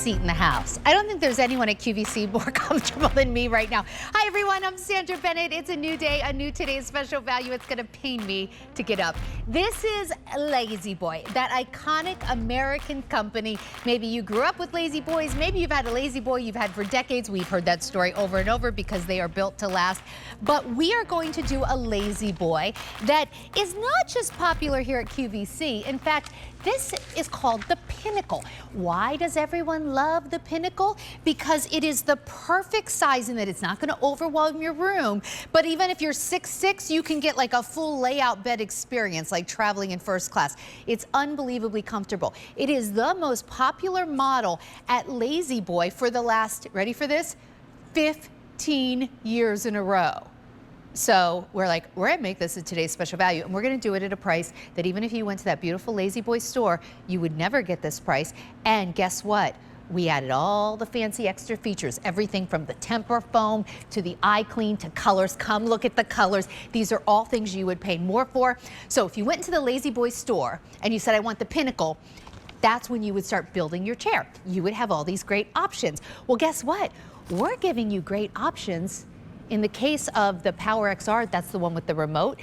seat in the house. I don't think there's anyone at QVC more comfortable than me right now. Hi everyone, I'm Sandra Bennett. It's a new day, a new today's special value. It's gonna pain me to get up. This is Lazy Boy, that iconic American company. Maybe you grew up with Lazy Boys, maybe you've had a Lazy Boy you've had for decades. We've heard that story over and over because they are built to last. But we are going to do a Lazy Boy that is not just popular here at QVC. In fact, this is called the Pinnacle. Why does everyone love the Pinnacle? Because it is the perfect size in that it's not going to overwhelm your room. But even if you're 6'6", you can get like a full layout bed experience, like traveling in first class. It's unbelievably comfortable. It is the most popular model at Lazy Boy for the last, ready for this, 15 years in a row. So we're like, we're gonna make this a today's special value, and we're gonna do it at a price that even if you went to that beautiful Lazy Boy store, you would never get this price. And guess what? We added all the fancy extra features, everything from the temper foam to the eye clean to colors. Come look at the colors. These are all things you would pay more for. So if you went into the Lazy Boy store and you said, I want the Pinnacle, that's when you would start building your chair. You would have all these great options. Well, guess what? We're giving you great options. In the case of the Power XR, that's the one with the remote,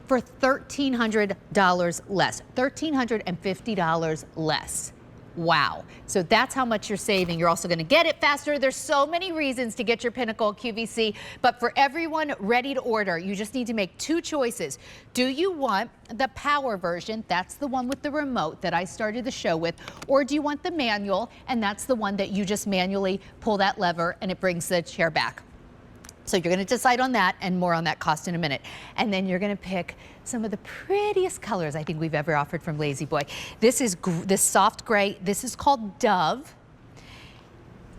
for $1,300 less, $1,350 less. Wow. So that's how much you're saving. You're also going to get it faster. There's so many reasons to get your Pinnacle QVC, but for everyone ready to order, you just need to make two choices. Do you want the power version? That's the one with the remote that I started the show with. Or do you want the manual? And that's the one that you just manually pull that lever and it brings the chair back. So you're going to decide on that, and more on that cost in a minute. And then you're going to pick some of the prettiest colors I think we've ever offered from Lazy Boy. This is this soft gray. This is called Dove.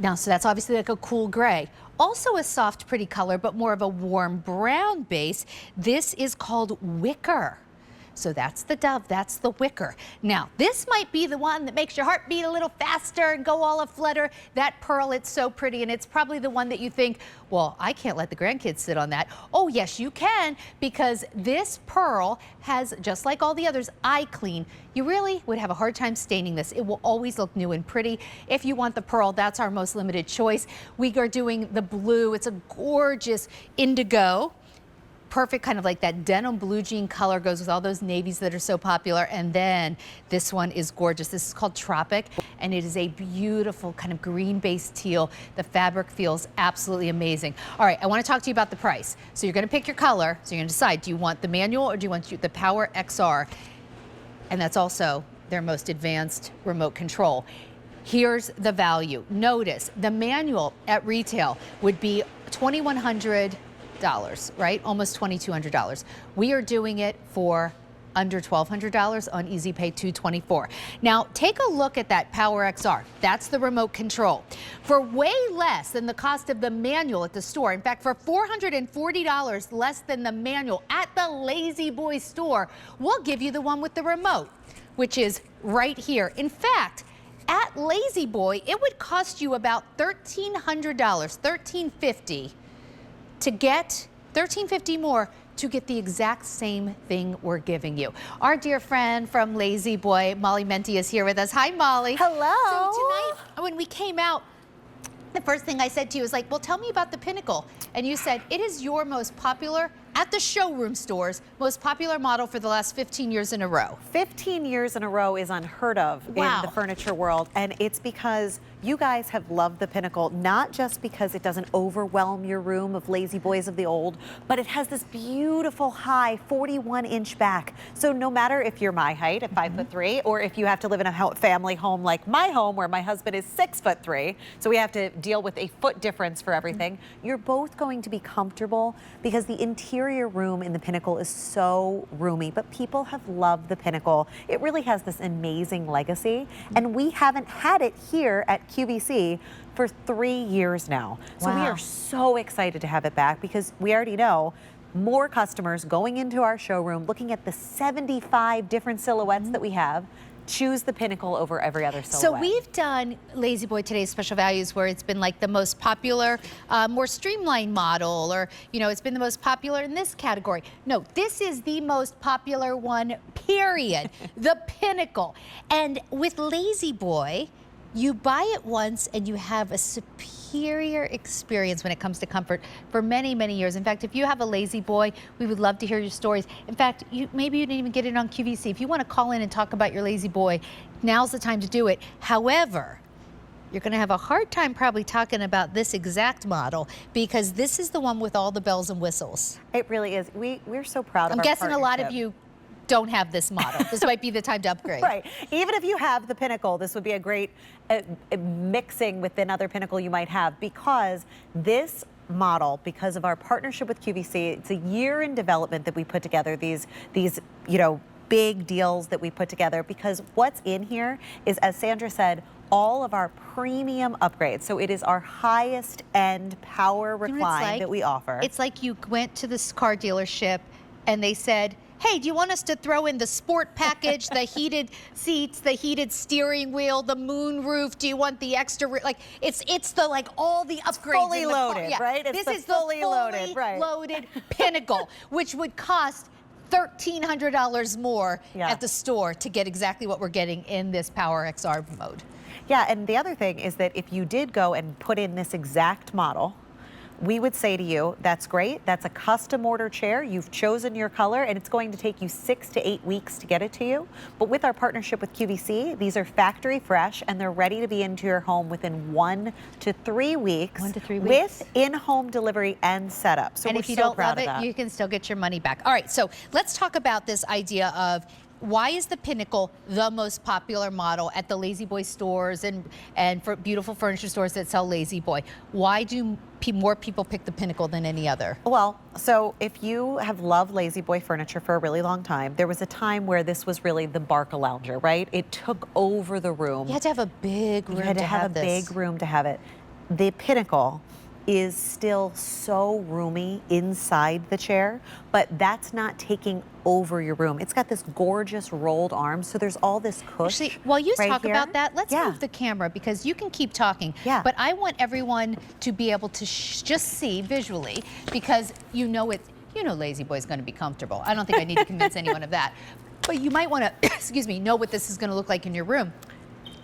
Now, so that's obviously like a cool gray. Also a soft, pretty color, but more of a warm brown base. This is called Wicker. So that's the Dove, that's the Wicker. Now, this might be the one that makes your heart beat a little faster and go all aflutter. That pearl, it's so pretty, and it's probably the one that you think, well, I can't let the grandkids sit on that. Oh, yes, you can, because this pearl has, just like all the others, eye clean. You really would have a hard time staining this. It will always look new and pretty. If you want the pearl, that's our most limited choice. We are doing the blue. It's a gorgeous indigo. Perfect, kind of like that denim blue jean color goes with all those navies that are so popular. And then this one is gorgeous. This is called Tropic, and it is a beautiful kind of green-based teal. The fabric feels absolutely amazing. All right, I want to talk to you about the price. So you're going to pick your color. So you're going to decide, do you want the manual or do you want the Power XR? And that's also their most advanced remote control. Here's the value. Notice the manual at retail would be $2,100. Right? Almost $2,200. We are doing it for under $1,200 on Easy Pay $224. Now, take a look at that Power XR. That's the remote control. For way less than the cost of the manual at the store, in fact, for $440 less than the manual at the Lazy Boy store, we'll give you the one with the remote, which is right here. In fact, at Lazy Boy, it would cost you about $1,300, $1,350 to get $1,350 more to get the exact same thing we're giving you. Our dear friend from Lazy Boy, Molly Menti, is here with us. Hi, Molly. Hello. So tonight, when we came out, the first thing I said to you was like, well, tell me about the Pinnacle. And you said, it is your most popular, at the showroom stores, most popular model for the last 15 years in a row. 15 years in a row is unheard of in the furniture world. And it's because you guys have loved the Pinnacle, not just because it doesn't overwhelm your room of Lazy Boys of the old, but it has this beautiful high 41-inch back. So no matter if you're my height at 5'3", or if you have to live in a family home like my home where my husband is 6'3", so we have to deal with a foot difference for everything, you're both going to be comfortable because the interior room in the Pinnacle is so roomy, but people have loved the Pinnacle. It really has this amazing legacy, and we haven't had it here at QVC for 3 years now. So we are so excited to have it back because we already know more customers going into our showroom, looking at the 75 different silhouettes that we have, choose the Pinnacle over every other silhouette. So we've done Lazy Boy Today's Special Values where it's been like the most popular, more streamlined model, or, you know, it's been the most popular in this category. No, this is the most popular one, period. The Pinnacle. And with Lazy Boy, You buy it once and you have a superior experience when it comes to comfort for many, many years. In fact, if you have a lazy boy, we would love to hear your stories. In fact, maybe you didn't even get it on QVC. If you want to call in and talk about your lazy boy, now's the time to do it. However, you're going to have a hard time probably talking about this exact model because this is the one with all the bells and whistles. It really is. We're so proud of I'm our guessing a lot of partnership. you don't have this model. This might be the time to upgrade. Right. Even if you have the Pinnacle, this would be a great mixing with another Pinnacle you might have, because this model, because of our partnership with QVC, it's a year in development that we put together these big deals that we put together, because what's in here is, as Sandra said, all of our premium upgrades. So it is our highest end power recline that we offer. It's like you went to this car dealership and they said, hey, do you want us to throw in the sport package, the heated seats, the heated steering wheel, the moon roof? Do you want the extra, like, it's the, like, all the upgrades. It's fully loaded, right? This is the fully loaded Pinnacle, which would cost $1,300 more at the store to get exactly what we're getting in this Power XR mode. Yeah, and the other thing is that if you did go and put in this exact model, we would say to you, that's great. That's a custom order chair. You've chosen your color, and it's going to take you 6 to 8 weeks to get it to you. But with our partnership with QVC, these are factory fresh, and they're ready to be into your home within 1 to 3 weeks. 1 to 3 weeks. With in-home delivery and setup. So and we're if you so don't proud love of it, that. you can still get your money back. All right, so let's talk about this idea of why is the Pinnacle the most popular model at the Lazy Boy stores and for beautiful furniture stores that sell Lazy Boy? Why do more people pick the Pinnacle than any other? Well, so if you have loved Lazy Boy furniture for a really long time, there was a time where this was really the Barcalounger, right? It took over the room. You had to have a big room You had to have a big room to have it. The Pinnacle is still so roomy inside the chair, but that's not taking over your room. It's got this gorgeous rolled arm, so there's all this cush. Actually, while you right talk here. about that, let's move the camera, because you can keep talking. Yeah. But I want everyone to be able to just see visually, because you know Lazy Boy's going to be comfortable. I don't think I need to convince anyone of that. But you might want to, excuse me, know what this is going to look like in your room.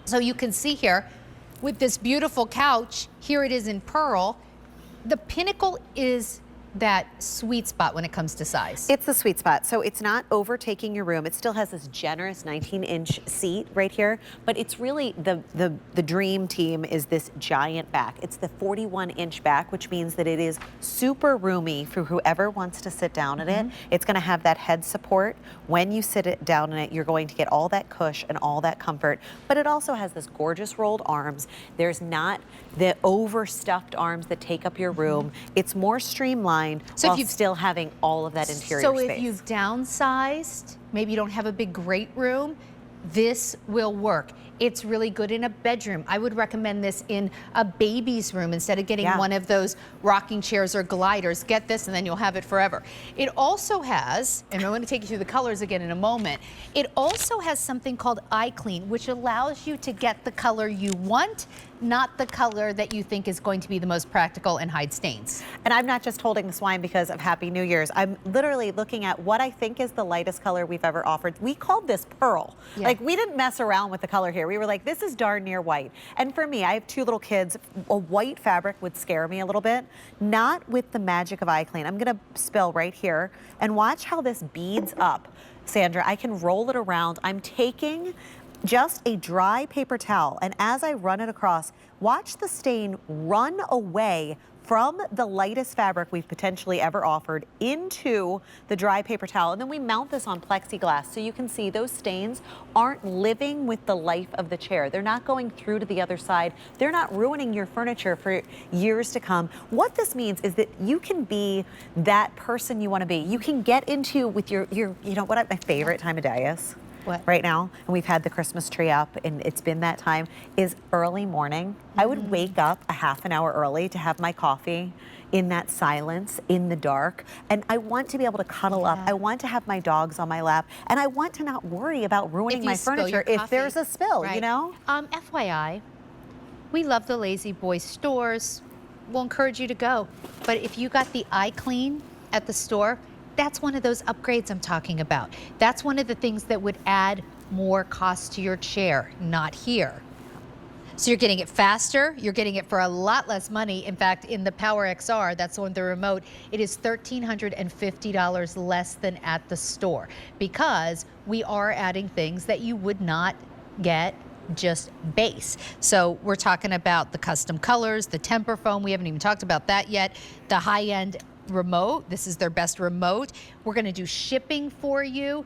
So you can see here, with this beautiful couch, here it is in pearl. The Pinnacle is that sweet spot when it comes to size. It's the sweet spot. So it's not overtaking your room. It still has this generous 19-inch seat right here, but it's really the dream team is this giant back. It's the 41-inch back, which means that it is super roomy for whoever wants to sit down in it. It's going to have that head support. When you sit it down in it, you're going to get all that cush and all that comfort, but it also has this gorgeous rolled arms. There's not the overstuffed arms that take up your room. It's more streamlined, while still having all of that interior space. So if you've downsized, maybe you don't have a big great room, this will work. It's really good in a bedroom. I would recommend this in a baby's room instead of getting one of those rocking chairs or gliders. Get this and then you'll have it forever. It also has, and I'm going to take you through the colors again in a moment, it also has something called Eye Clean, which allows you to get the color you want, not the color that you think is going to be the most practical and hide stains. And I'm not just holding this wine because of Happy New Year's. I'm literally looking at what I think is the lightest color we've ever offered. We called this pearl. Like, we didn't mess around with the color here. We were like, this is darn near white. And for me, I have 2 little kids. A white fabric would scare me a little bit. Not with the magic of Eye Clean. I'm gonna spill right here and watch how this beads up. Sandra, I can roll it around. I'm taking just a dry paper towel, and as I run it across, watch the stain run away from the lightest fabric we've potentially ever offered into the dry paper towel. And then we mount this on plexiglass so you can see those stains aren't living with the life of the chair. They're not going through to the other side. They're not ruining your furniture for years to come. What this means is that you can be that person you want to be. You can get into with your you know what my favorite time of day is? What? Right now, and we've had the Christmas tree up, and it's been that time, is early morning. I would wake up a half an hour early to have my coffee in that silence, in the dark, and I want to be able to cuddle up. I want to have my dogs on my lap, and I want to not worry about ruining my furniture if there's a spill, you know? FYI, we love the Lazy Boy stores. We'll encourage you to go. But if you got the Eye Clean at the store, that's one of those upgrades I'm talking about. That's one of the things that would add more cost to your chair, not here. So you're getting it faster, you're getting it for a lot less money. In fact, in the Power XR, that's the one with the remote, it is $1,350 less than at the store, because we are adding things that you would not get just base. So we're talking about the custom colors, the temper foam, we haven't even talked about that yet, the high-end remote. This is their best remote. We're going to do shipping for you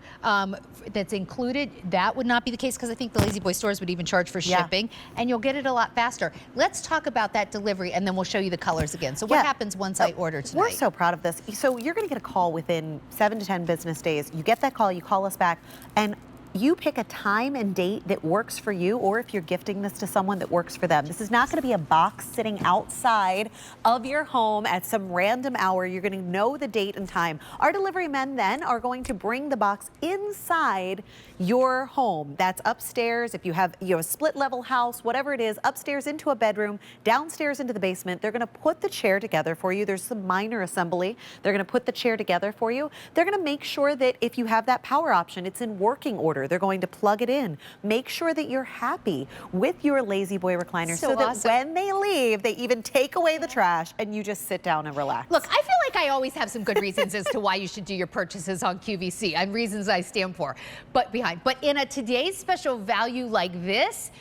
that's included. That would not be the case because I think the Lazy Boy stores would even charge for shipping, and you'll get it a lot faster. Let's talk about that delivery, and then we'll show you the colors again. So what happens once I order tonight? We're so proud of this. So you're going to get a call within 7 to 10 business days. You get that call, you call us back, and you pick a time and date that works for you, or if you're gifting this to someone, that works for them. This is not going to be a box sitting outside of your home at some random hour. You're going to know the date and time. Our delivery men then are going to bring the box inside your home. That's upstairs. If you have a split level house, whatever it is, upstairs into a bedroom, downstairs into the basement, they're going to put the chair together for you. There's some minor assembly. They're going to put the chair together for you. They're going to make sure that if you have that power option, it's in working order. They're going to plug it in. Make sure that you're happy with your Lazy Boy recliner, so that when they leave, they even take away the trash and you just sit down and relax. Look, I feel like I always have some good reasons as to why you should do your purchases on QVC, and reasons I stand for. But in a today's special value like this,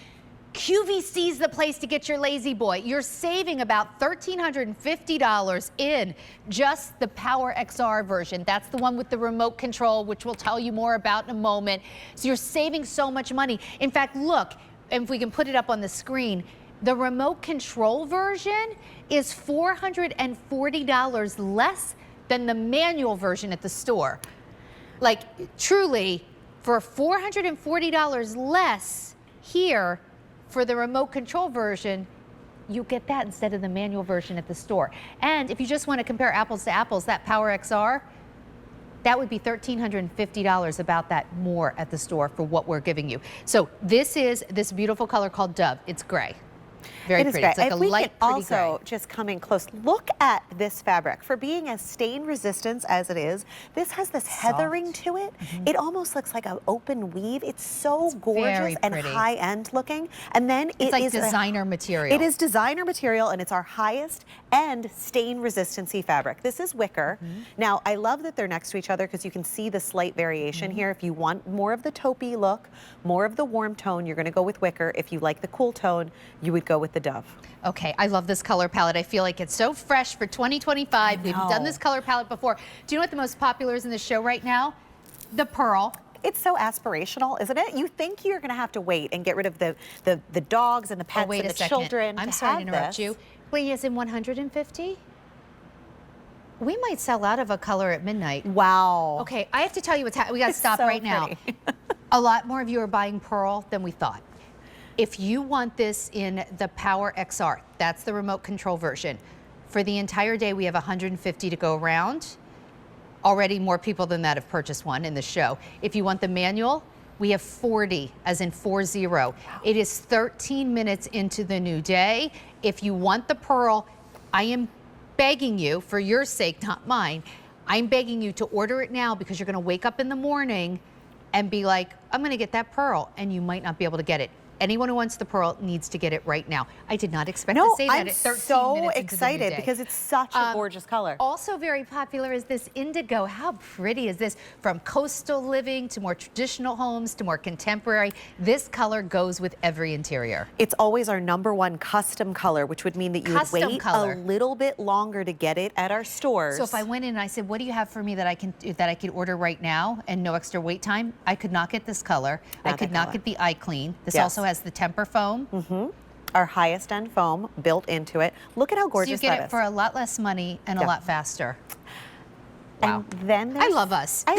QVC is the place to get your Lazy Boy. You're saving about $1,350 in just the Power XR version. That's the one with the remote control, which we'll tell you more about in a moment. So you're saving so much money. In fact, look, if we can put it up on the screen, the remote control version is $440 less than the manual version at the store. Like, truly, for $440 less here, for the remote control version, you get that instead of the manual version at the store. And if you just want to compare apples to apples, that Power XR, that would be $1,350, about that more at the store for what we're giving you. So this is this beautiful color called Dove. It's gray. Very pretty. It's like a light, pretty gray. Also, just coming close, look at this fabric. For being as stain resistant as it is, this has this heathering to it. It almost looks like an open weave. It's so gorgeous and high-end looking. And then it's like designer material. It is designer material, and it's our highest end stain resistancy fabric. This is wicker. Now, I love that they're next to each other because you can see the slight variation here. If you want more of the taupey look, more of the warm tone, you're going to go with wicker. If you like the cool tone, you would go with the Dove. Okay, I love this color palette. I feel like it's so fresh for 2025. We've done this color palette before. Do you know what the most popular is in the show right now? The pearl. It's so aspirational, isn't it? You think you're going to have to wait and get rid of the dogs and the pets and the children. I'm sorry to interrupt you. Wait, is it 150? We might sell out of a color at midnight. Wow. Okay, I have to tell you what's happening. We got to stop right now. A lot more of you are buying pearl than we thought. If you want this in the Power XR, that's the remote control version. For the entire day, we have 150 to go around. Already more people than that have purchased one in the show. If you want the manual, we have 40, as in 40. Wow. It is 13 minutes into the new day. If you want the pearl, I am begging you, for your sake, not mine, I'm begging you to order it now, because you're gonna wake up in the morning and be like, I'm gonna get that pearl, and you might not be able to get it. Anyone who wants the pearl needs to get it right now. I did not expect to say that at 13 minutes into the new day. I'm so excited because it's such a gorgeous color. Also very popular is this indigo. How pretty is this? From coastal living to more traditional homes to more contemporary, this color goes with every interior. It's always our #1 custom color, which would mean that you would wait a little bit longer to get it at our stores. So if I went in and I said, what do you have for me that I could order right now and no extra wait time? I could not get this color. I could not get the eye clean. This also has the temper foam. Our highest end foam built into it. Look at how gorgeous that is. So you get it for a lot less money and a lot faster. Wow. And then I love us. I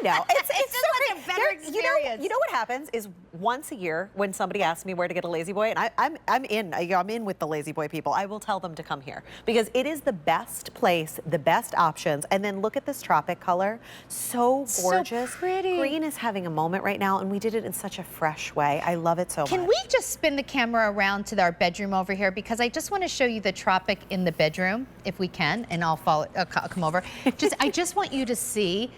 know. It's just like a better experience. You know what happens is once a year when somebody asks me where to get a Lazy Boy, and I'm in with the Lazy Boy people, I will tell them to come here because it is the best place, the best options. And then look at this tropic color. So gorgeous. So pretty. Green is having a moment right now, and we did it in such a fresh way. I love it so much. Can we just spin the camera around to our bedroom over here? Because I just want to show you the tropic in the bedroom, if we can, and I'll come over. I just want you to see,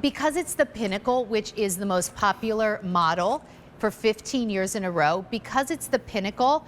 because it's the Pinnacle, which is the most popular model, for 15 years in a row because it's the Pinnacle.